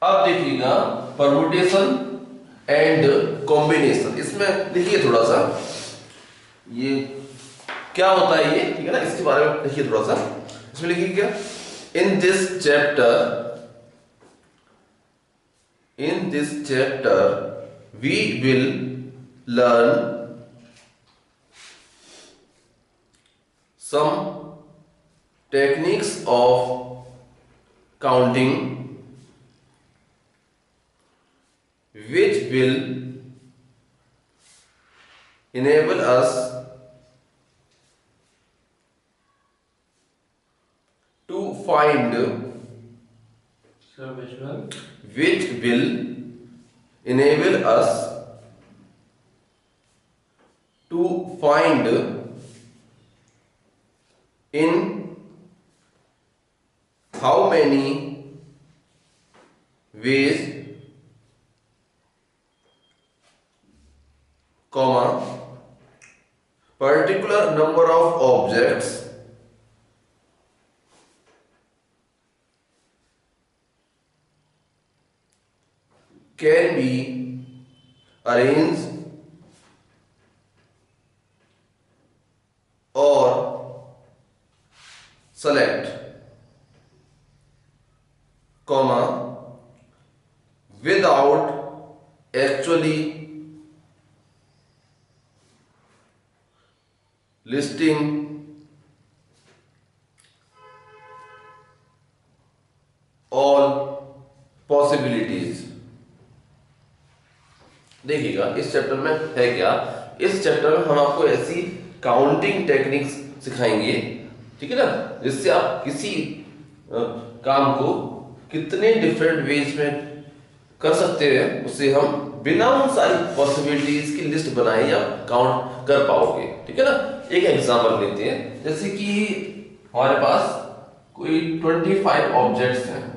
अब देखिएगा permutation and combination. इसमें देखिए थोड़ा सा ये क्या होता है ये, ठीक है ना, इसके बारे में देखिए थोड़ा सा। इसमें लिखिए क्या, in this chapter we will learn some techniques of counting which will enable us to find which will enable us to find in how many ways, comma, particular number of objects can be arranged or select, comma, without actually listing all possibilities। देखिएगा इस chapter में है क्या, इस chapter में हम आपको ऐसी काउंटिंग टेक्निक्स सिखाएंगे, ठीक है ना, जिससे आप किसी काम को कितने डिफरेंट वेज में कर सकते हैं, उससे हम बिना उन सारी पॉसिबिलिटीज की लिस्ट बनाए या काउंट कर पाओगे, ठीक है ना। एक एग्जांपल लेते हैं, जैसे कि हमारे पास कोई 25 ऑब्जेक्ट्स हैं,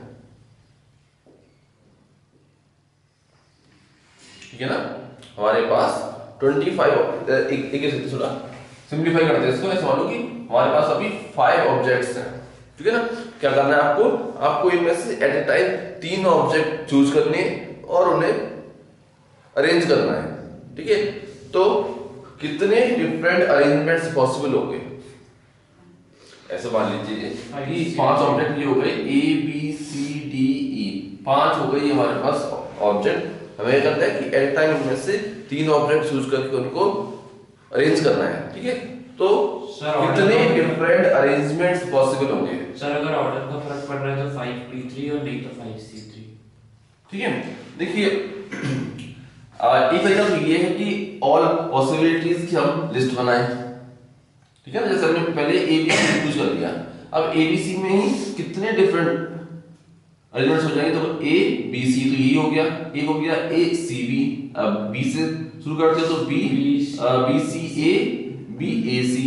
ठीक है ना, हमारे पास 25 एक थोड़ा सिंप्लीफाई करते हैं इसको, ऐसे मानो कि हमारे पास अभी 5 ऑब्जेक्ट्स हैं, ठीक है ना। क्या करना है आपको, आपको इनमें से at a time 3 object choose करने और उन्हें अरेंज करना है, ठीक है। तो कितने डिफरेंट अरेंजमेंट्स पॉसिबल होंगे, ऐसे मान लीजिए कि 5 ऑब्जेक्ट ये हो गए ए बी सी डी ई, 5 हो गए हमारे पास ऑब्जेक्ट। हमें करना है कि एट टाइम इनमें से 3 ऑब्जेक्ट चूज करके उनको अरेंज करना है, ठीक है। तो कितने डिफरेंट अरेंजमेंट्स पॉसिबल होंगे। सर अगर ऑर्डर का फर्क पड़ रहा है तो 5p3 और नहीं तो 5c3, ठीक है। देखिए एक तरीका तो ये है कि ऑल पॉसिबिलिटीज की हम लिस्ट बनाएं, ठीक है ना। जैसे हमने पहले एबीसी चूज कर लिया, अब एबीसी में ही कितने डिफरेंट अरेंजमेंट्स हो जाएंगे, तो ए बी सी, तो ये हो गया, एक हो गया ए सी बी, अब बी से शुरू करते हैं तो B B C A B A C,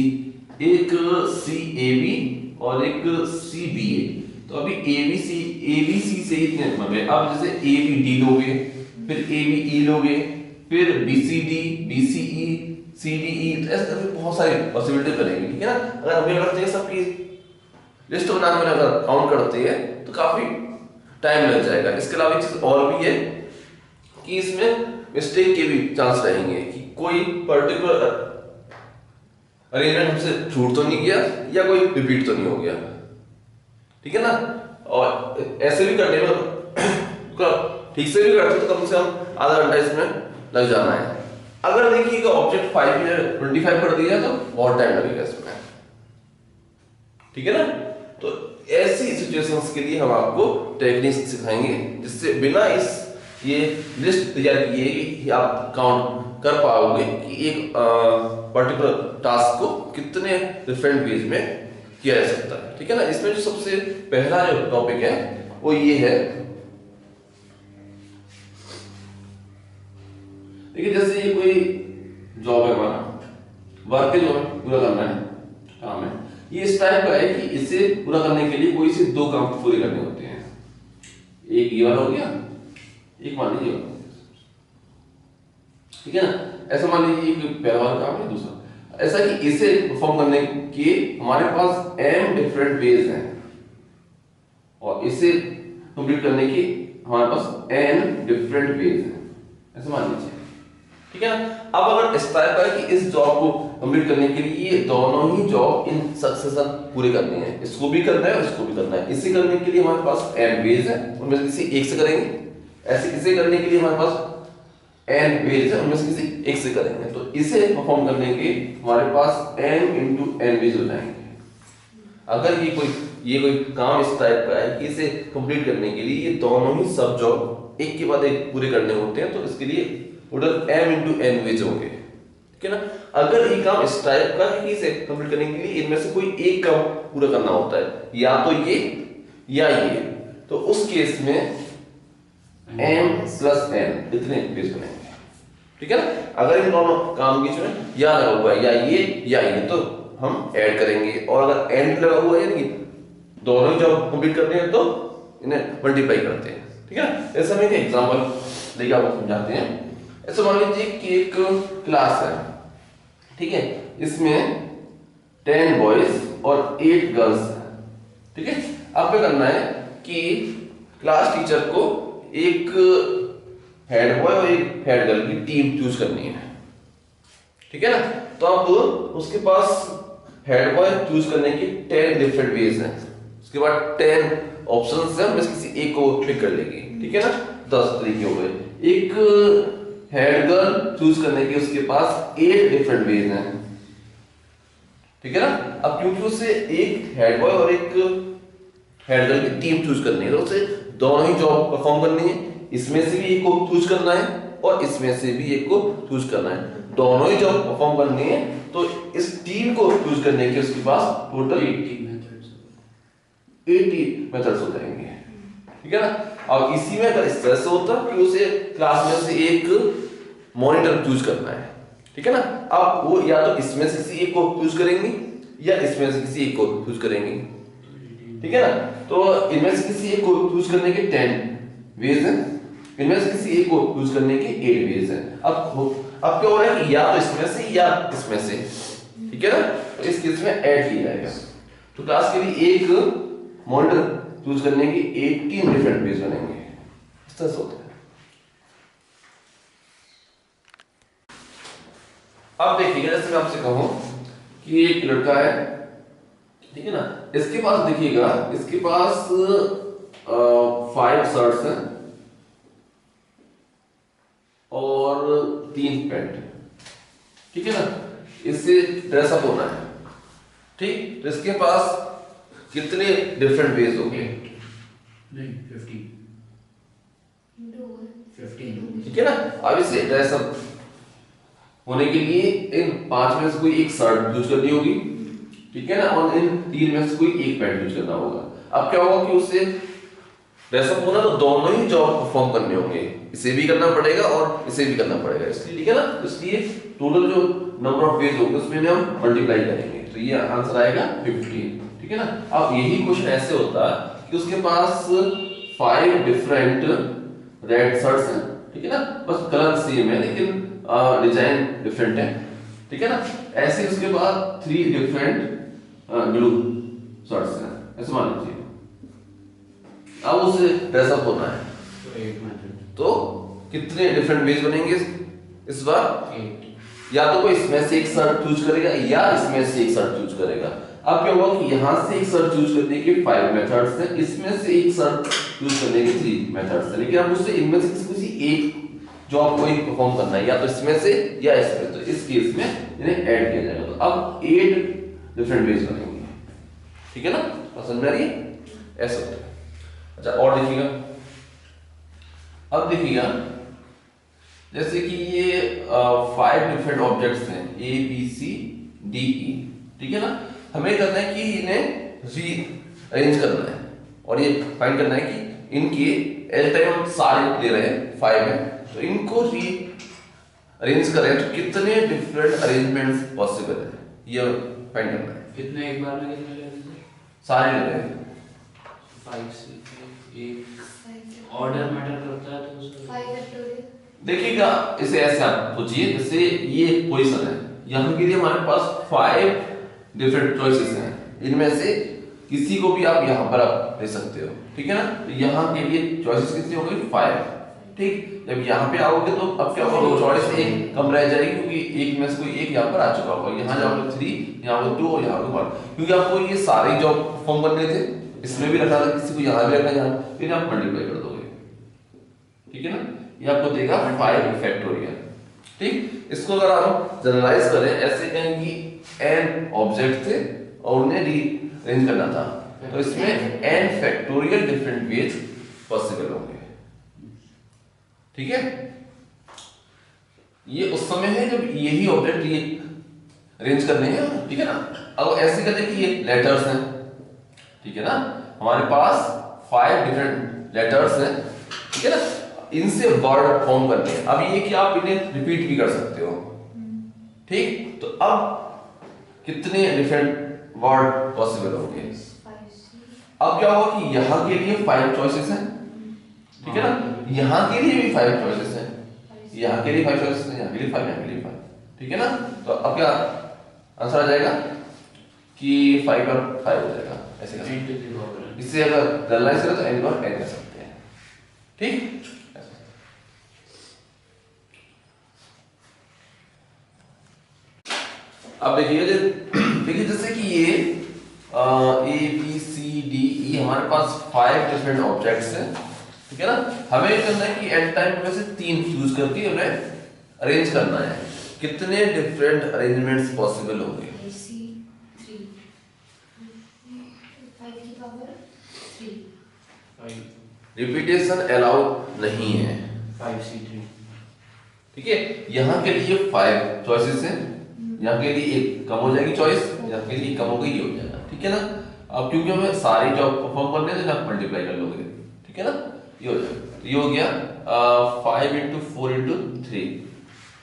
एक सी ए बी और एक सी बी ए। तो अभी ए बी सी से इतने मतलब, अब जैसे ए बी डी लोगे, फिर ए बी ई लोगे, फिर B C D B C E C D E, तो ऐसे करके बहुत सारी पॉसिबिलिटी बनेगी, ठीक है ना। अगर हम करते हैं सबकी लिस्ट बनाने में अगर काउंट करते हैं तो काफी टाइम लग जाएगा। इसके अलावा एक चीज और भी है कि इसमें मिस्टेक के भी चांस रहेंगे कि कोई पर्टिकुलर अरेंजमेंट हमसे छूट तो नहीं गया या कोई रिपीट तो नहीं हो गया, ठीक है ना। और ऐसे भी करने में ठीक से भी करते तो कम से कम आधा घंटा इसमें लग जाना है। अगर देखिएगा ऑब्जेक्ट 5 में 25 कर दिया तो बहुत टाइम लगेगा इसमें, ठीक है ना। तो ऐसी सिचुएशंस के लिए हम आपको टेक्निक्स सिखाएंगे जिससे बिना इस ये लिस्ट तैयार किए कि आप काउंट कर पाओगे कि एक पर्टिकुलर टास्क को कितने डिफरेंट वेज में किया जा सकता है, ठीक है ना। इसमें जो सबसे पहला जो टॉपिक है वो ये है, देखिए जैसे ये कोई जॉब है, हमारा वर्क जो पूरा करना है काम है, ये इस टाइप का है कि इसे पूरा करने के लिए कोई से 2 काम पूरे करने होते हैं। एक ये वाला हो गया, एक मान लीजिए, ठीक है ना। ऐसा मान लीजिए एक पहला वाला काम है, दूसरा ऐसा कि इसे परफॉर्म करने के हमारे पास m डिफरेंट वेज हैं और इसे कंप्लीट करने के हमारे पास n डिफरेंट वेज हैं, ऐसे मान लीजिए, ठीक है ना। अब अगर इस टाइप का है कि इस जॉब को कंप्लीट करने के लिए दोनों ही जॉब इन सक्सेशन पूरे करनी है, इसको भी करना है और इसको भी करना है। इसे करने के लिए हमारे पास n वेज है, उनमें से किसी एक से करेंगे। ऐसे इसे करने के लिए हमारे पास n वेज है, उनमें से किसी एक से करेंगे। तो इसे परफॉर्म करने के हमारे पास n into n वेज हो जाएंगे। अगर ये कोई काम इस टाइप का है कि इसे कंप्लीट करने के लिए ये दोनों ही सब जॉब एक के बाद एक पूरे करने होते हैं, तो इसके लिए total m into n ways होंगे, ठीक है ना। अगर ये काम इस टाइप का है कि इसे कंप्लीट करने के लिए इनमें से कोई एक काम पूरा करना होता है, या तो ये या ये, तो उस केस में m plus n इतने वेज बनेंगे, ठीक है ना। अगर इन दोनों काम बीच में या लगा हुआ है या ये तो हम ऐड करेंगे, और अगर एंड लगा हुआ है यानी दोनों ही जॉब कंप्लीट करने हैं तो इन्हें मल्टीप्लाई करते हैं, ठीक है ना। ऐसा में एक एग्जांपल लेके आपको समझाते हैं। ऐसे मान लीजिए कि एक क्लास है, ठीक है, इसमें 10 बॉयज और 8 गर्ल्स हैं, ठीक है। अब क्या करना है कि क्लास टीचर को एक हेड बॉय और एक हेड गर्ल की टीम चूज करनी है, ठीक है ना। तो अब उसके पास हेड बॉय चूज करने की 10 डिफरेंट वेज हैं, उसके बाद 10 ऑप्शंस हैं, उनमें से किसी एक को पिक कर लेगी, ठीक है ना। 10 तरीके हो गए। एक हेड गर्ल चूज करने के उसके पास 8 डिफरेंट वेज हैं, ठीक है ना। अब क्योंकि उसे एक हेड बॉय और एक हेड गर्ल की टीम चूज करनी है, तो उसे दोनों ही जॉब परफॉर्म करनी है। इसमें से भी एक को चूज करना है और इसमें से भी एक को चूज करना है, दोनों ही जॉब परफॉर्म करनी है। तो इस टीम को चूज करने के उसके पास टोटल 80 मेथड्स हो जाएंगे, ठीक है ना। अब इसी में अगर इस तरह से होता कि उसे क्लास में से एक मॉनिटर चूज करना है, ठीक है ना। अब वो या तो इसमें से किसी एक को चूज करेंगे या इसमें से किसी एक को चूज करेंगे, ठीक है ना। तो इनमें से किसी एक को चूज करने के 10 वेज हैं, इनमें से किसी एक को चूज करने के 8 वेज हैं। अब क्या हो रहा है कि या तो इसमें से या इसमें से, ठीक है ना। तो इस केस में ऐड किया जाएगा। तो क्लास के लिए एक मॉनिटर चूज करने की 18 डिफरेंट वेज बनेंगे, इस तरह से होता है। अब देखिएगा, जैसे मैं आपसे कहूं कि एक लड़का है, ठीक है ना, इसके पास देखिएगा, इसके पास 5 शर्ट्स हैं और 3 पैंट, ठीक है ना। इससे ड्रेसअप होना है, ठीक। तो इसके पास कितने डिफरेंट वेज हो गए? नहीं 15, ठीक है ना। अब इसे ड्रेसअप होने के लिए इन 5 में से कोई एक शर्ट यूज करनी होगी, ठीक है ना, और इन 3 में से कोई एक पैंट यूज करना होगा। अब क्या होगा कि उसे ड्रेसअप होना तो दोनों ही जॉब परफॉर्म करने होंगे, इसे भी करना पड़ेगा और इसे भी करना पड़ेगा, इसलिए, ठीक है ना। इसलिए टोटल जो नंबर ऑफ वेज होंगे उसमें हम मल्टीप्लाई करेंगे, तो ये आंसर आएगा 15, ठीक है ना। अब यही क्वेश्चन ऐसे होता है कि उसके पास 5 डिफरेंट रेड शर्ट्स हैं, ठीक है ना, बस कलर सेम है लेकिन डिजाइन डिफरेंट है, ठीक है ना। ऐसे उसके बाद 3 डिफरेंट ब्लू शर्ट्स हैं, ऐसे मान लीजिए। अब उसे ड्रेसअप होना है, तो कितने डिफरेंट वेज बनेंगे इस बार? 8। या तो कोई इसमें से एक शर्ट चूज करेगा या इसमें से एक शर्ट चूज करेगा। अब क्या होगा कि यहां से एक शर्ट चूज करने के 5 मेथड्स हैं, इसमें से एक शर्ट चूज करने के 3 मेथड्स हैं, लेकिन अब उससे इनमें से किसी एक जॉब को ही परफॉर्म करना है, या तो इसमें से या इसमें। तो इस केस में इन्हें ऐड किया जाएगा, तो अब 8 डिफरेंट वेज बनेंगे, ठीक है ना। समझ में आ रही है? ऐसा होता है। अच्छा, और देखिएगा, अब देखिएगा जैसे कि ये 5 डिफरेंट ऑब्जेक्ट्स हैं A B C D E, ठीक है ना। हमें करना है कि इन्हें रीअरेंज करना है और ये फाइंड करना है कि इनके एज टाइम हम सारे ले रहे हैं 5 हैं, तो इनको रीअरेंज करें तो कितने डिफरेंट अरेंजमेंट्स पॉसिबल है, ये फाइंड करना है। कितने एक बार में कितने ले रहे थे? सारे ले रहे हैं 5 से एक ऑर्डर मैटर करता है, तो सर 5 फैक्टोरियल। देखिएगा, इसे ऐसे आप सोचिए, जैसे ये पोजीशन है, यहाँ के लिए हमारे पास 5 डिफरेंट चॉइसेस हैं, इनमें से किसी को भी आप यहाँ पर आप ले सकते हो, ठीक है ना। तो यहाँ के लिए चॉइसेस कितनी हो गई 5, ठीक। जब यहाँ पे आओगे तो अब क्या होगा, चॉइस एक कम रह जाएगी क्योंकि एक में से कोई एक यहाँ पर आ चुका होगा। यहाँ जाओगे 3, यहाँ पर 2 और यहाँ पर 1, क्योंकि आपको ये सारे जॉब फॉर्म करने थे, इसमें भी रखना था, किसी को यहाँ भी रखना है, यहाँ फिर आप मल्टीप्लाई कर दोगे, ठीक है ना। ये आपको देगा 5 फैक्टोरियल, ठीक। इसको अगर हम जनरलाइज करें ऐसे कहें कि n ऑब्जेक्ट थे और उन्हें रीअरेंज करना था, तो इसमें n factorial different ways possible होंगे, ठीक है। ये उस समय है जब यही ऑब्जेक्ट अरेंज करने हैं, ठीक है ना। अब ऐसे कहते कि ये लेटर्स हैं, ठीक है ना, हमारे पास 5 डिफरेंट लेटर्स हैं, ठीक है ना, इनसे वर्ड फॉर्म करने हैं। अब ये कि आप इन्हें रिपीट भी कर सकते हो, ठीक। तो अब कितने डिफरेंट वर्ड पॉसिबल होंगे। अब क्या होगा कि यहाँ के लिए 5 चॉइसेस हैं, ठीक है ना, यहाँ के लिए भी 5 चॉइसेस हैं, यहाँ के लिए 5 चॉइसेस हैं, यहाँ के लिए 5, यहाँ के लिए 5, ठीक है ना। तो अब क्या आंसर आ जाएगा कि 5 और 5 हो जाएगा, ऐसे कर सकते हैं। इससे अगर जनरलाइज करें तो n और n कर सकते हैं, ठीक। अब देखिए जैसे कि ये A B C D E हमारे पास 5 डिफरेंट ऑब्जेक्ट्स हैं, ठीक है ना। हमें ये करना है कि एट टाइम में से 3 चूज करके उन्हें अरेंज करना है। कितने डिफरेंट अरेंजमेंट्स पॉसिबल होंगे। रिपीटेशन अलाउ नहीं है, 5C3, ठीक है। यहाँ के लिए 5 चॉइसेस हैं, यहाँ के लिए एक कम हो जाएगी चॉइस, यहाँ के लिए कम हो गई, ये हो जाएगा, ठीक है ना। अब क्योंकि हमें सारी जॉब परफॉर्म करने हैं तो आप मल्टीप्लाई कर लोगे, ठीक है ना, ये हो जाएगा। तो ये हो गया 5 × 4 × 3,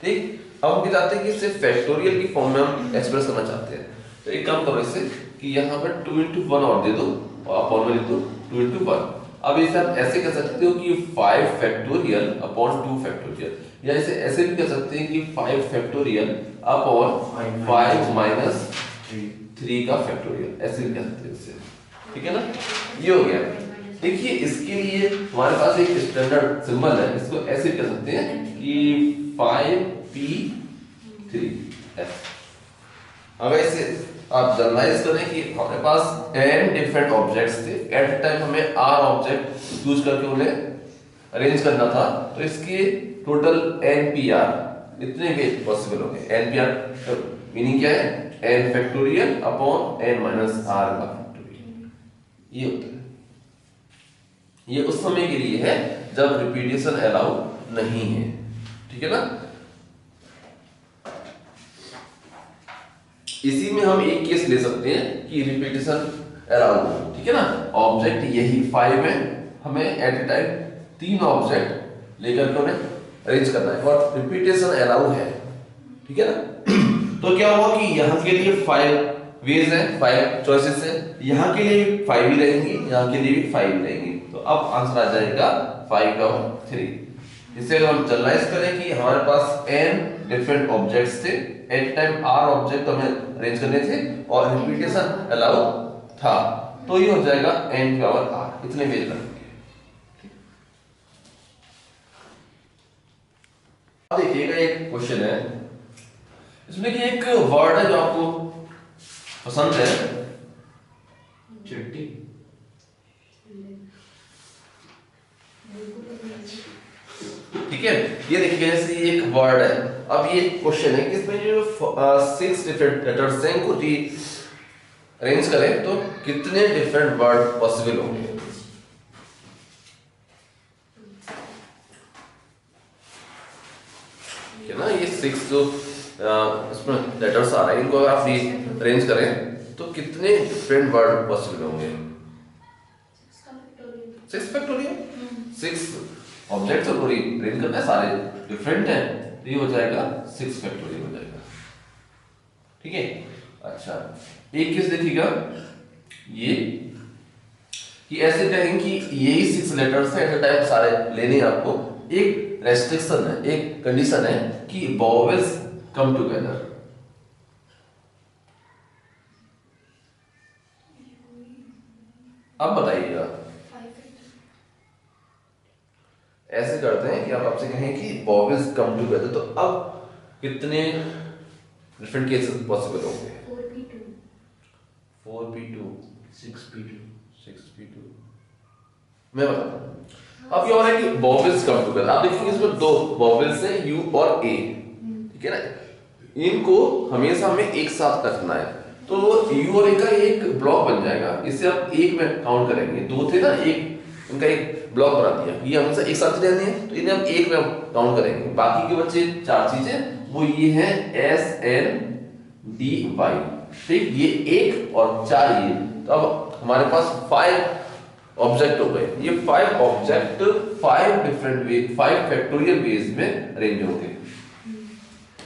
ठीक। अब हम क्या चाहते हैं कि इसे फैक्टोरियल की फॉर्म में हम एक्सप्रेस करना चाहते हैं, तो एक काम करो इससे कि यहाँ पर 2 × 1 और दे दो और अपॉन में लिख दो 2 × 1। अब इसे आप ऐसे कह सकते हो कि 5 फैक्टोरियल अपॉन 2 फैक्टोरियल, या इसे ऐसे भी कह सकते हैं कि 5 फैक्टोरियल अपॉन 5 माइनस 3 का फैक्टोरियल, ऐसे भी कह सकते हैं इससे, ठीक है ना। ये हो गया। देखिए इसके लिए हमारे पास एक स्टैंडर्ड सिंबल है, इसको ऐसे कह सकते हैं कि 5p3। अगर इसे आप जनरलाइज करें कि हमारे पास n डिफरेंट ऑब्जेक्ट्स थे, एट द टाइम हमें r ऑब्जेक्ट यूज करके उन्हें अरेंज करना था, तो इसके टोटल npr इतने के पॉसिबल होंगे। npr मीनिंग क्या है, n factorial upon n minus r का फैक्टोरियल, ये होता है। ये उस समय के लिए है जब रिपीटेशन अलाउ नहीं है, ठीक है ना। इसी में हम एक केस ले सकते हैं कि रिपीटेशन अलाउ, ठीक है ना। ऑब्जेक्ट यही 5 है, हमें एट ए टाइम 3 ऑब्जेक्ट लेकर के उन्हें अरेंज करना है और रिपीटेशन अलाउ है, ठीक है ना। तो क्या हुआ कि यहाँ के लिए 5 वेज है, 5 चॉइसेस है, यहाँ के लिए 5 ही रहेंगी, यहाँ के लिए भी 5 ही रहेंगी। तो अब आंसर आ जाएगा 5 और 3। इसे हम जनरलाइज करें कि हमारे पास n डिफरेंट ऑब्जेक्ट्स थे, एट टाइम r ऑब्जेक्ट हमें अरेंज करने थे और रिपीटेशन अलाउ था, तो ये हो जाएगा n पावर r, इतने वेज बनेंगे। अब देखिएगा एक क्वेश्चन है, इसमें कि एक वर्ड है जो आपको पसंद है, चिट्टी, ठीक है। ये देखिए जैसे ये एक वर्ड है, अब ये क्वेश्चन है कि इसमें जो 6 डिफरेंट लेटर्स हैं को अरेंज करें तो कितने डिफरेंट वर्ड पॉसिबल होंगे। ठीक है ना, ये 6 जो इसमें लेटर्स आ रहे हैं इनको अगर आप अरेंज करें तो कितने डिफरेंट वर्ड पॉसिबल होंगे। 6 फैक्टोरियल, 6 ऑब्जेक्ट्स और पूरी अरेंज करना है, सारे डिफरेंट हैं, तो ये हो जाएगा 6 फैक्टोरियल हो जाएगा, ठीक है। अच्छा एक केस देखिएगा, ये कि ऐसे कहें कि यही 6 लेटर्स हैं, एट अ टाइम सारे लेने हैं आपको। एक रेस्ट्रिक्शन है, एक कंडीशन है कि वॉवेल्स कम टुगेदर। अब बताइएगा, ऐसे करते हैं कि आप आपसे कहें कि वॉवेल्स कम टुगेदर, तो अब कितने डिफरेंट केसेस पॉसिबल होंगे? 4p2 6p2 6p2। मैं बताता हूँ। अब ये हो रहा है कि वॉवेल्स कम टुगेदर, आप देखेंगे इसमें दो वॉवेल्स हैं यू और ए, ठीक है ना, इनको हमेशा हमें एक साथ रखना है, तो यू और ए का एक ब्लॉक बन जाएगा, इसे आप एक में काउंट करेंगे, दो थे ना, एक इनका एक ब्लॉक बना दिया, ये हमेशा एक साथ रहने हैं तो इन्हें हम एक में काउंट करेंगे। बाकी के बच्चे चार चीजें वो ये हैं एस एन डी वाई, ठीक, ये एक और चार ये, तो अब हमारे पास 5 ऑब्जेक्ट हो गए। ये 5 object 5 different way 5 factorial veg में अरेंज होंगे,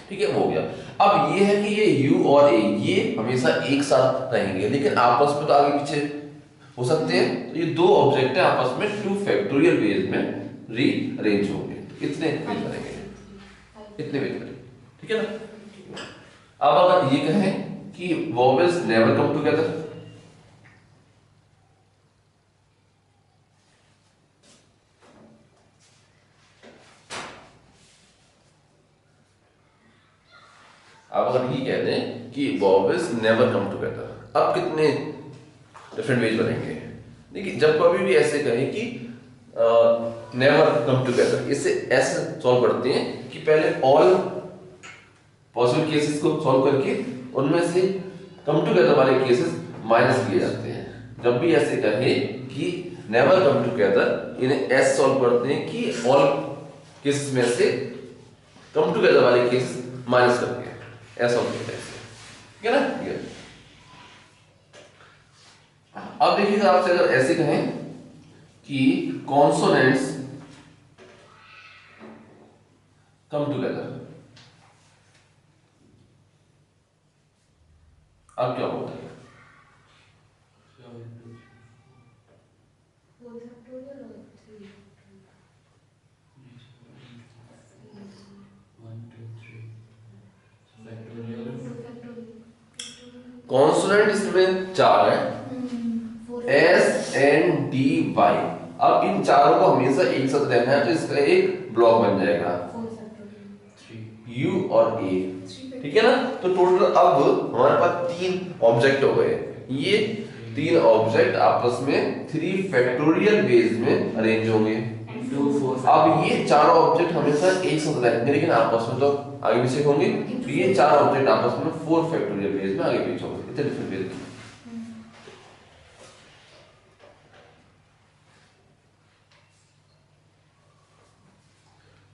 ठीक है, हो गया। अब ये है कि ये u और a ये हमेशा एक साथ रहेंगे, लेकिन आपस में तो आगे पीछे हो सकते हैं, तो ये दो ऑब्जेक्ट है आपस में 2 फैक्टोरियल वेज में रीअरेंज होंगे, इतने वेज करेंगे, इतने वेज करेंगे, ठीक है ना। अब अगर ये कहें कि वॉवेल्स नेवर कम टुगेदर, अब अगर ये कह दें कि वॉवेल्स नेवर कम टुगेदर, अब कितने डिफरेंट वेज बनेंगे? देखिए, जब कभी भी ऐसे कहें कि नेवर कम टुगेदर, इसे ऐसे सॉल्व करते हैं कि पहले ऑल पॉसिबल केसेस को सॉल्व करके उनमें से कम टुगेदर वाले केसेस माइनस किए जाते हैं। जब भी ऐसे कहें कि नेवर कम टुगेदर, इन्हें ऐसे सॉल्व करते हैं कि ऑल केसेस में से कम टुगेदर वाले केसेस माइनस करके ऐसा होता है, ठीक है ना। ये अब देखिएगा, आपसे अगर ऐसे कहें कि कॉन्सोनेंट्स कम टुगेदर, अब क्या होता है? कॉन्सोनेंट इसमें 4 है, एस एन डी वाई। अब इन चारों को हमेशा एक साथ रहना है, तो इसका एक ब्लॉक बन जाएगा यू और ए, ठीक है ना। तो टोटल अब हमारे पास 3 ऑब्जेक्ट हो गए, ये 3 ऑब्जेक्ट आपस में 3 फैक्टोरियल वेज में अरेंज होंगे। अब ये चारों ऑब्जेक्ट हमेशा एक साथ रहेंगे, लेकिन आपस में तो आगे पीछे होंगे, तो ये 4 ऑब्जेक्ट आपस में 4 फैक्टोरियल वेज में आगे पीछे होंगे, इतने डिफरेंट वेज।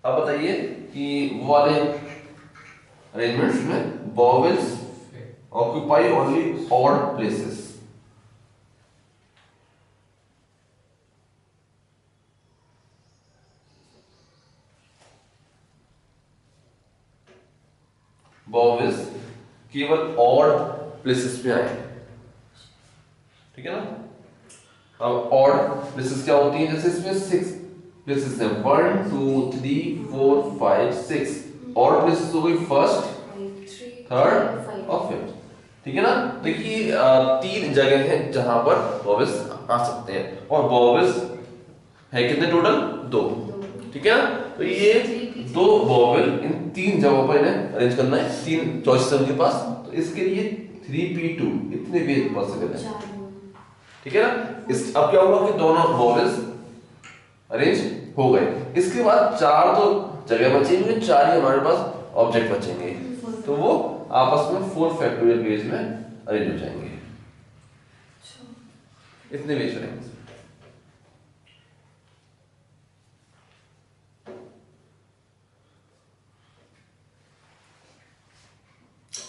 अब बताइए कि वो वाले अरेंजमेंट्स में vowels occupy only odd places, vowels केवल ऑड प्लेसेस पे आए, ठीक है ना। अब ऑड प्लेसेस क्या होती हैं? जैसे इसमें 6 प्लेसेस हैं, 1 2 3 4 5 6 ऑड प्लेसेस हो गई, फर्स्ट, थर्ड और फिफ्थ, ठीक है ना। देखिए 3 जगह हैं जहां पर वॉवेल्स आ सकते हैं, और वॉवेल्स है कितने टोटल? 2, ठीक है ना। तो ये 2 वॉवेल इन 3 जगहों पर इन्हें अरेंज करना है, 3 चॉइसेस है उनके पास, तो इसके लिए 3p2 इतने वेज पॉसिबल है, ठीक है ना। इस अब क्या हुआ कि दोनों वॉवेल्स अरेंज हो गए। इसके बाद 4 तो जगह बचेंगे, 4 ही हमारे पास ऑब्जेक्ट बचेंगे, तो वो आपस में 4 फैक्टोरियल वेज में अरेंज हो जाएंगे, इतने वेज रहेंगे।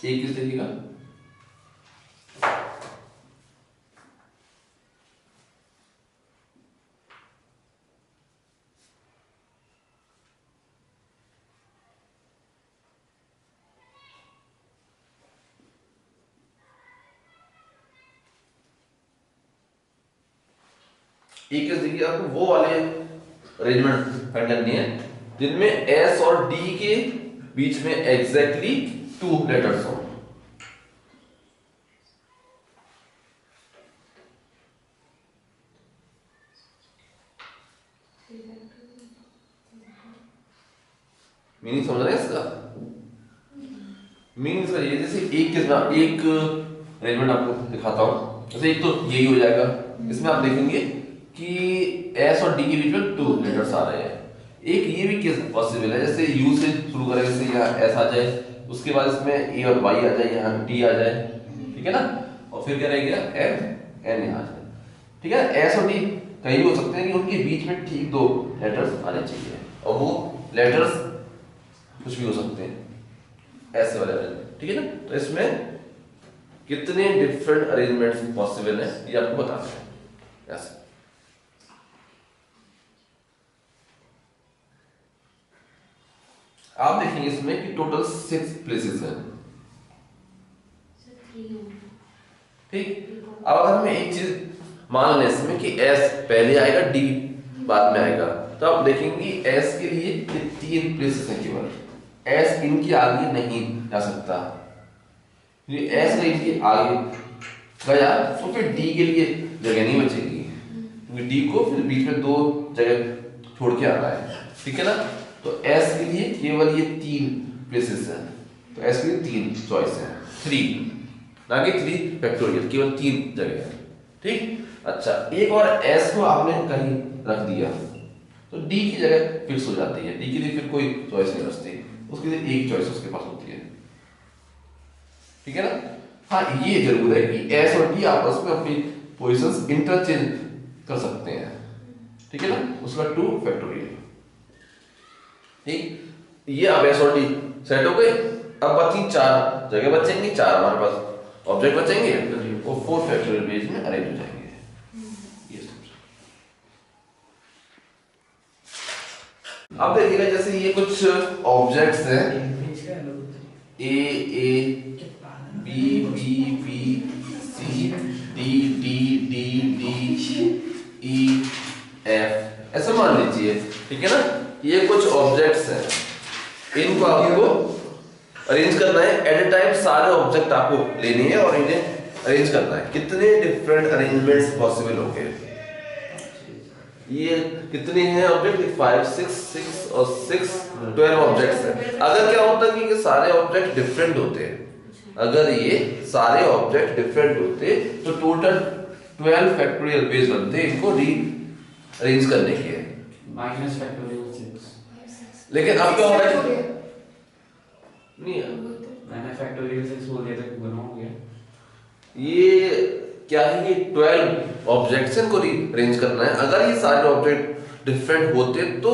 एक किस देखिएगा, एक केस देखिए, आपको वो वाले अरेंजमेंट फाइंड करनी है जिनमें एस और डी के बीच में एग्जैक्टली 2 लेटर्स हो। मीनिंग समझ रहे हैं इसका? मीनिंग इसका ये, जैसे एक केस में एक अरेंजमेंट आपको दिखाता हूँ। जैसे एक तो यही हो जाएगा, इसमें आप देखेंगे कि एस और डी के बीच में 2 लेटर्स आ रहे हैं। एक ये भी केस पॉसिबल है, जैसे यू से शुरू करें, जैसे यहाँ एस आ जाए, उसके बाद इसमें ए और वाई आ जाए, यहाँ डी आ जाए, ठीक है ना, और फिर क्या रह गया एम एन यहाँ आ जाए, ठीक है। एस और डी कहीं भी हो सकते हैं कि उनके बीच में ठीक 2 लेटर्स आने चाहिए, और वो लेटर्स कुछ भी हो सकते हैं ऐसे वाले अरेंजमेंट, ठीक है ना। तो इसमें कितने डिफरेंट अरेंजमेंट्स पॉसिबल है ये आपको बताना है। ऐसे आप देखेंगे इसमें कि टोटल 6 प्लेसेस हैं, ठीक। अब अगर हमें एक चीज मान लें इसमें कि एस पहले आएगा, डी बाद में आएगा, तो आप देखेंगे एस के लिए ये 3 प्लेसेस हैं केवल, एस इनके आगे नहीं जा सकता। ये एस का इनके आगे गया तो फिर डी के लिए जगह नहीं बचेगी, क्योंकि डी को फिर बीच में 2 जगह छोड़ के आना है, ठीक है ना। तो एस के लिए केवल ये 3 प्लेसेस हैं, तो एस के लिए 3 चॉइस है, 3 ना कि 3 फैक्टोरियल, केवल 3 जगह है, ठीक। अच्छा, एक और एस को आपने कहीं रख दिया तो डी की जगह फिक्स हो जाती है, डी के लिए फिर कोई चॉइस नहीं बचती, उसके लिए एक चॉइस उसके पास होती है, ठीक है ना। हाँ, ये जरूर है कि एस और डी आपस में अपनी पोजीशंस इंटरचेंज कर सकते हैं, ठीक है ना, उसका 2 फैक्टोरियल, ठीक। ये अब एस और डी सेट हो गए। अब बची 4 जगह बचेंगी, 4 हमारे पास ऑब्जेक्ट बचेंगे, वो 4 फैक्टोरियल पेज में अरेंज हो जाएंगे। अब देखिएगा, जैसे ये कुछ ऑब्जेक्ट्स हैं, A A B B B C D D D D E F, ऐसा मान लीजिए, ठीक है ना। ये कुछ ऑब्जेक्ट्स हैं, इनको आपको अरेंज करना है एट ए टाइम, सारे ऑब्जेक्ट आपको लेने हैं और इन्हें अरेंज करना है। कितने डिफरेंट अरेंजमेंट्स पॉसिबल होंगे? ये कितने हैं ऑब्जेक्ट? 5 6 और 6 12 ऑब्जेक्ट्स हैं। अगर क्या होता है कि सारे ऑब्जेक्ट डिफरेंट होते हैं, अगर ये सारे ऑब्जेक्ट डिफरेंट होते तो टोटल 12 फैक्टोरियल पेज बनते इनको री अरेंज करने के, माइनस फैक्टोरियल 6। लेकिन अब क्या हो रहा है? नहीं, मैंने फैक्टोरियल 6 बोल दिया था कि बना हो गया। ये क्या है, ये 12 ऑब्जेक्ट्स इनको री अरेंज करना है। अगर ये सारे ऑब्जेक्ट डिफरेंट होते तो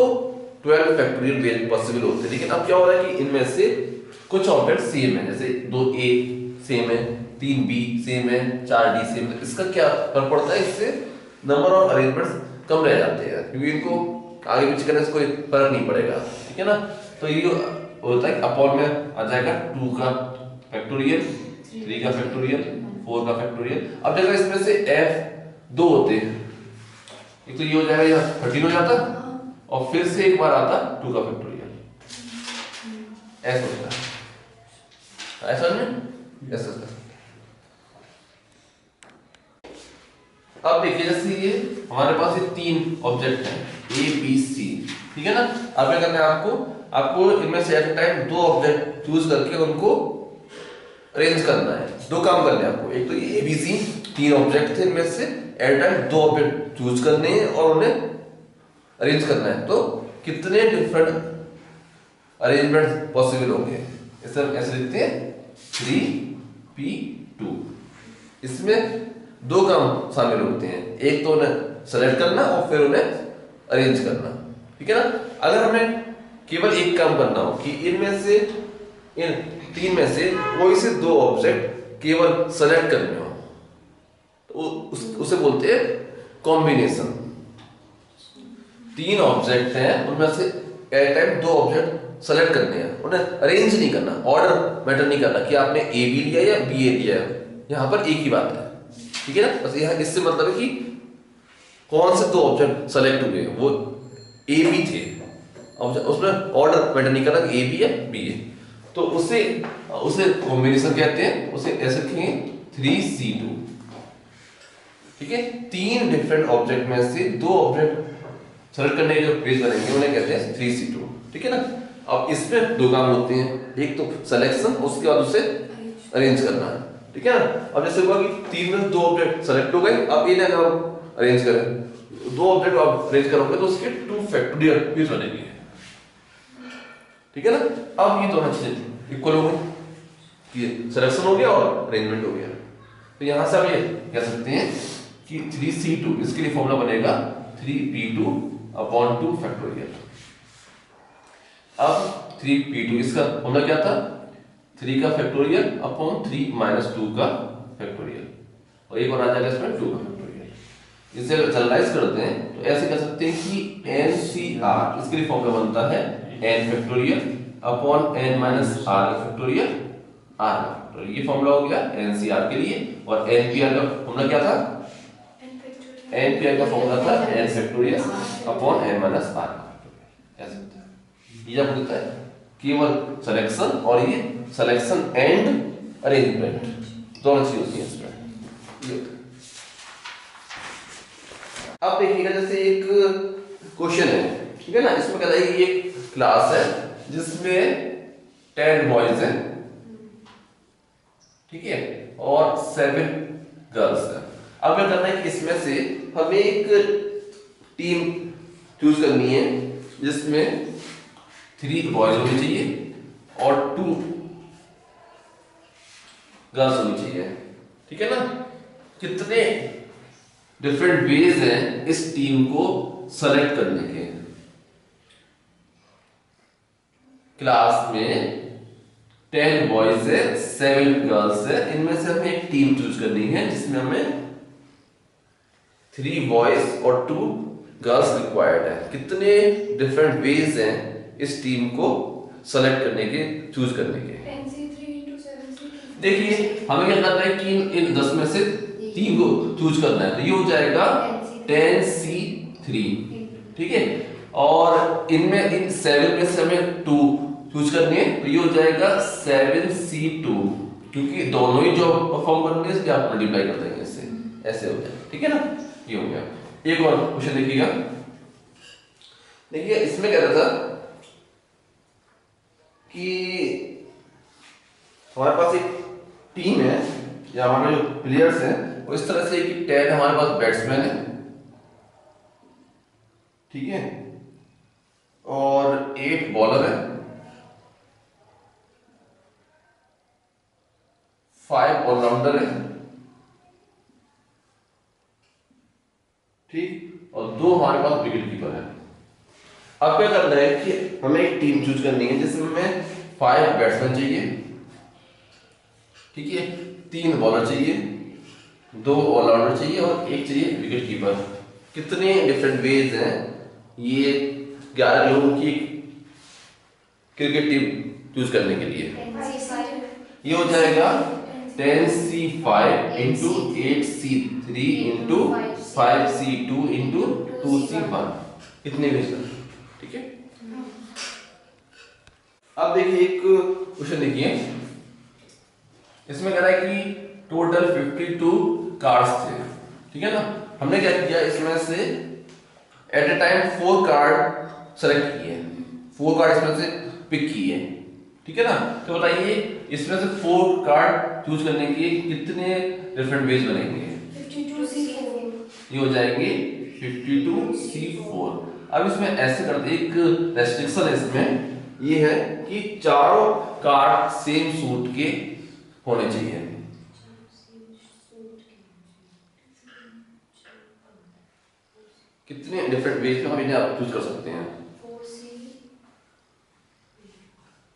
12 फैक्टोरियल पेज पॉसिबल होते, लेकिन अब क्या हो रहा है कि इनमें से कुछ ऑब्जेक्ट सेम है, जैसे 2a सेम है, 3b सेम है, 4d सेम है। इसका क्या फर्क पड़ता है? इससे नंबर ऑफ अरेंजमेंट्स कम रह जाते हैं, क्योंकि इनको आगे पीछे करने से कोई फर्क नहीं पड़ेगा, ठीक है ना। तो ये होता है अपॉन में आ जाएगा 2 का फैक्टोरियल, 3 का फैक्टोरियल, 4 का फैक्टोरियल। अब देखो इसमें से f 2 होते हैं, एक तो ये हो जाएगा, यहाँ 13 हो जाता, और फिर से एक बार आता 2 का फैक्टोरियल, ऐसा होता है, ऐसा नहीं, ऐसा होता है। अब देखिए, जैसे ये हमारे पास ये 3 ऑब्जेक्ट हैं ए बी सी, ठीक है ना। अब क्या करना है आपको इनमें से at a time 2 object choose करके उनको अरेंज करना है। 2 काम करने हैं आपको, एक तो ये ए बी सी 3 ऑब्जेक्ट थे, इनमें से at a time 2 object choose करने हैं और उन्हें अरेंज करना है। तो कितने डिफरेंट अरेंजमेंट पॉसिबल होंगे? इसे ऐसे लिखते हैं 3p2। इसमें 2 काम शामिल होते हैं, एक तो उन्हें सेलेक्ट करना और फिर उन्हें अरेंज करना, ठीक है ना। अगर हमें केवल एक काम करना हो कि इनमें से इन 3 में से कोई से 2 ऑब्जेक्ट केवल सेलेक्ट करने हो, तो उसे बोलते हैं कॉम्बिनेशन। 3 ऑब्जेक्ट हैं, उनमें से एट टाइम 2 ऑब्जेक्ट सेलेक्ट करने हैं, उन्हें अरेंज नहीं करना, ऑर्डर मैटर नहीं करना कि आपने ए बी लिया या बी ए लिया, यहाँ पर एक ही बात है, ठीक है ना। बस यहाँ इससे मतलब है कि कौन से 2 ऑब्जेक्ट सेलेक्ट हुए, वो ए बी थे, उसमें ऑर्डर मैटर नहीं करना कि ए बी है बी है। तो उसे कॉम्बिनेशन कहते हैं, उसे ऐसे लिखेंगे 3c2, ठीक है। 3 डिफरेंट ऑब्जेक्ट में से 2 ऑब्जेक्ट सेलेक्ट करने के जो पेज बनेंगे उन्हें कहते हैं 3c2, ठीक है ना। अब इसमें दो काम होते हैं, एक तो सिलेक्शन, उसके बाद उसे अरेंज करना है, ठीक है ना। अब जैसे हुआ कि 3 में 2 ऑब्जेक्ट सेलेक्ट हो गए, अब इन्हें अगर हम अरेंज करें, 2 ऑब्जेक्ट आप अरेंज करोगे तो उसके 2 फैक्टोरियल पीस बनेंगे, ठीक है ना। अब ये दोनों चीजें इक्वल हो गई, ये सिलेक्शन हो गया और अरेंजमेंट हो गया। तो यहां से आप ये कह सकते हैं कि 3c2 इसके लिए फॉर्मूला बनेगा 3p2 अपॉन 2 फैक्टोरियल। अब 3p2 इसका फॉर्मूला क्या था, 3 का फैक्टोरियल अपॉन 3 माइनस 2 का फैक्टोरियल, और एक और आ जाएगा इसमें 2 का फैक्टोरियल। इसे जनरलाइज करते हैं तो ऐसे कह सकते हैं कि NCR इसके लिए फॉर्मूला बनता है n factorial upon n minus r का फैक्टोरियल r का फैक्टोरियल। ये फॉर्मूला हो गया NCR के लिए। और NPR का फॉर्मूला क्या था, NPR का फॉर्मूला था n factorial upon n minus r का फैक्टोरियल। ऐसे होता है, ये आपको देता है केवल सिलेक्शन, और ये सिलेक्शन एंड अरेंजमेंट दोनों चीज होती है इसमें। अब देखिएगा जैसे एक क्वेश्चन है, ठीक है ना, इसमें कहता है कि एक क्लास है जिसमें 10 बॉयज हैं, ठीक है, और 7 गर्ल्स हैं। अब क्या करना है कि इसमें से हमें एक टीम चूज करनी है जिसमें 3 बॉयज होने चाहिए और 2 गर्ल्स होनी चाहिए, ठीक है ना। कितने डिफरेंट वेज हैं इस टीम को सेलेक्ट करने के। क्लास में 10 बॉयज है, 7 गर्ल्स है, इनमें से हमें एक टीम चूज करनी है जिसमें हमें 3 बॉयज और 2 गर्ल्स रिक्वायर्ड है। कितने डिफरेंट वेज हैं इस टीम को सेलेक्ट करने के, चूज करने के। देखिए हमें क्या करना है कि इन 10 में से 3 को चूज करना है, तो ये हो जाएगा 10C3, ठीक है। और इनमें इन 7 में से हमें 2 चूज करनी है, तो ये हो जाएगा 7C2, क्योंकि दोनों ही जो परफॉर्म करेंगे इसके आप मल्टीप्लाई कर देंगे इससे, ऐसे हो जाएगा, ठीक है ना। ये हो गया। एक और क्वेश्चन देखिएगा, देखिए इसमें कह रहा था कि हमारे पास एक टीम है या हमारे जो प्लेयर्स हैं वो इस तरह से कि 10 हमारे पास बैट्समैन है, ठीक है, और 8 बॉलर है, 5 ऑलराउंडर है, ठीक, और 2 हमारे पास विकेट कीपर है। अब क्या करना है कि हमें एक टीम चूज करनी है जिसमें हमें 5 बैट्समैन चाहिए, ठीक है, 3 बॉलर चाहिए, 2 ऑलराउंडर चाहिए और 1 चाहिए विकेट कीपर। कितने डिफरेंट वेज हैं ये 11 लोगों की क्रिकेट टीम चूज करने के लिए। ये हो जाएगा 10C5 into 8C3 into 5C2 into 2C1, इतने वेज, ठीक है। अब देखिए एक क्वेश्चन देखिए, इसमें कह रहा है कि टोटल 52 कार्ड्स थे, ठीक है ना। हमने क्या किया, इसमें से at a time 4 card select किए, 4 कार्ड इसमें से पिक किए, ठीक है ना। तो बताइए इसमें से 4 कार्ड चूज करने के कितने डिफरेंट वेज बनेंगे। 52C4, ये हो जाएंगे 52C4। अब इसमें ऐसे करते, एक रेस्ट्रिक्शन है इसमें, ये है कि चारों कार्ड सेम सूट के होने चाहिए। कितने डिफरेंट वेज में हम इन्हें आप चूज कर सकते हैं,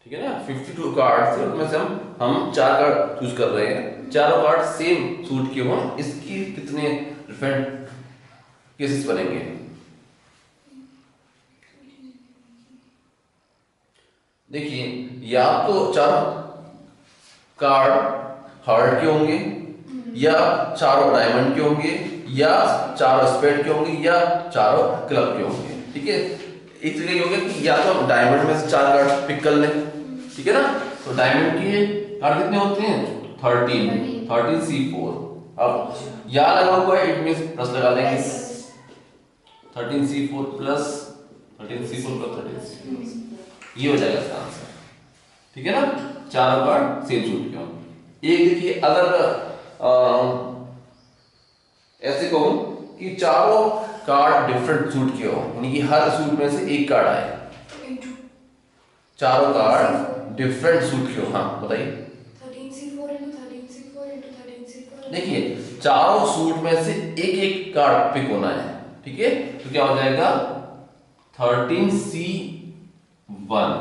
ठीक है ना। 52 कार्ड थे, उनमें से हम 4 कार्ड चूज कर रहे हैं, चारों कार्ड सेम सूट के हों, इसकी कितने डिफरेंट केसेस बनेंगे। देखिए या तो 4 कार्ड हार्ट के होंगे, या चारों डायमंड के होंगे, या चारों स्पेड के होंगे, या चारों क्लब के होंगे, ठीक है। एक जगह ये हो गया कि या तो हम डायमंड में से 4 कार्ड पिक कर लें, ठीक है ना। तो डायमंड के कार्ड कितने होते हैं, 13C4। अब या लगा हुआ है, इट मींस प्लस लगा देंगे, 13C4 plus 13C4 plus 13C4, ये हो जाएगा इसका आंसर, ठीक है ना। चारों कार्ड सेम सूट के हो। एक देखिए अगर ऐसे कहूं कि चारों कार्ड डिफरेंट सूट के हो, यानी कि हर सूट में से एक कार्ड आए, चारों कार्ड डिफरेंट सूट के हो। हाँ बताइए। 13C4 into 13C4 into 13C4। देखिए चारों सूट में से एक एक कार्ड पिक होना है, ठीक है। तो क्या हो जाएगा 13C1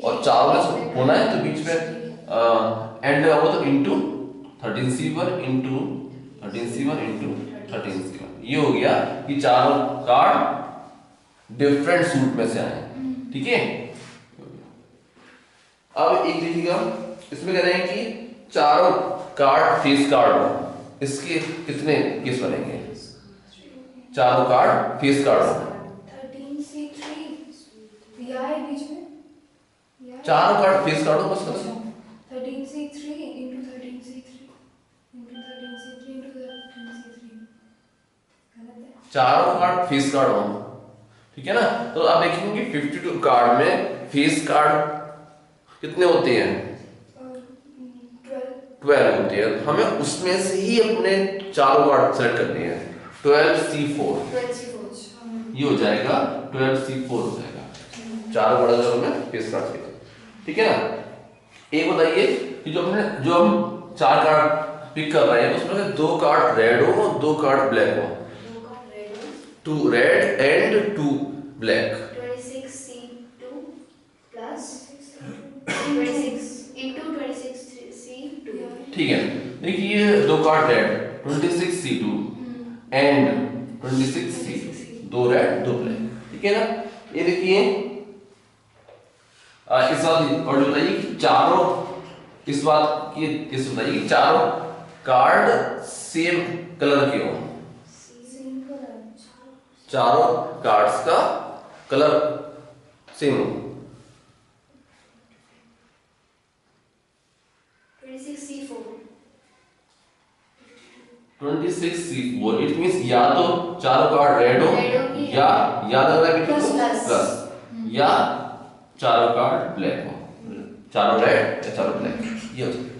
और चारों में से होना है तो बीच में एंड वो तो into 13C1 into 13C1 into 13C1, ये हो गया कि चारों कार्ड डिफरेंट सूट में से आए, ठीक है। अब एक देखिएगा इसमें कह रहे हैं कि चारों कार्ड फेस कार्ड हो, इसके कितने केस बनेंगे। चारों कार्ड फेस कार्ड हो, 13C3 दिया है बीच में, चारों कार्ड फेस कार्ड हो बस। 13C3 into 13C3 into 13C3 into 13C3 गलत है। चारों कार्ड फेस कार्ड हो, ठीक है ना। तो आप देखेंगे 52 कार्ड में फेस कार्ड कितने होते हैं, 12 होते हैं। हमें उसमें से ही अपने चारों कार्ड सेलेक्ट करने हैं। 12C4 ये हो जाएगा, 12C4 हो जाएगा। चारों कार्ड अगर हमें फेस कार्ड चाहिए, ठीक है ना। एक बताइए कि जो हम चार कार्ड पिक कर रहे हैं उसमें से 2 कार्ड रेड हो और 2 कार्ड ब्लैक हो, 2 red and 2 black. 26C2 plus 26 into 26C2। ठीक है, देखिए 2 card red 26C2 and 26C, 2 red 2 black, ठीक है ना। ये देखिए इस बात और बताइए कि चारों इस बात की इस बताइए कि चारों कार्ड सेम कलर के हो, चारों कार्ड्स का कलर सेम हो। 26C4 इट मींस या तो चारों कार्ड रेड हो या याद आ रहा है प्लस या चारों कार्ड ब्लैक हो, चारों रेड या चारों ब्लैक, ये हो सकता है।